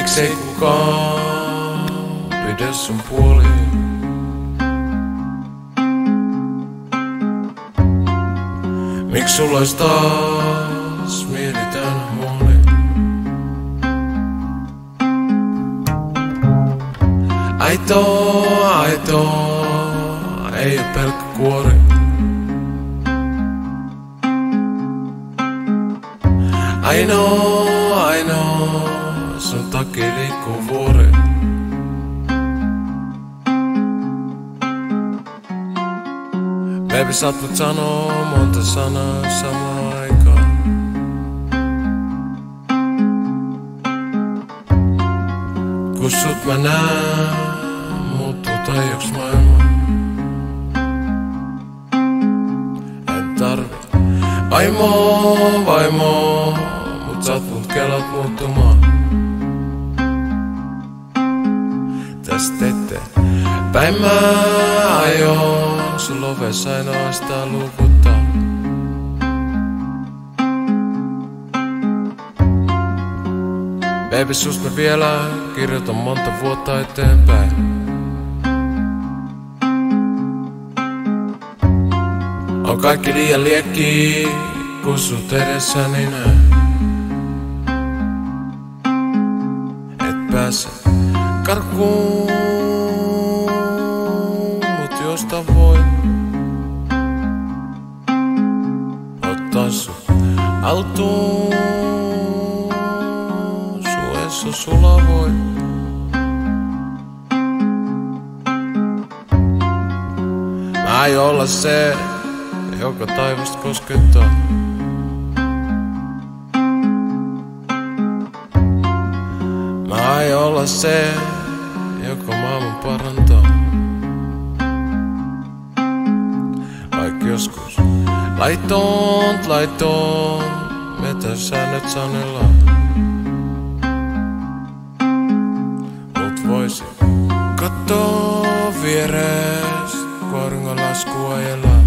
Miksei kukaan pidä sun puoliin? Miks sulla ois taas mieli täynnä huolia? Aito, ei oo pelkkä kuori. I know, sun takia liikkuu vuori. Baby, sä oot mut sanoo monta sanaa samaan aikaan. Kun sut mä näen, muuttuu taijoks maailma. En tarvi vaimoa, mut sä oot mut kelat muuttumaan. Tästä eteenpäin mä aion sun ovessa ainoastaan luukuttaa. Baby, susta mä vielä kirjoitan monta vuotta eteenpäin. On kaikki liian liekki, kun sut edessäni näen. Et pääse karkuun, mut josta voi ottaa sut altuun. Suessa sulla voi. Mä aion olla se, joka taivasta koskettaa. Mä aion olla se, joka maailman parantaa. Vaikka joskus laitoon, mitä säännöt sanellaan. Mut voisin kattoo vieres, kun auringonlaskua ajellaan.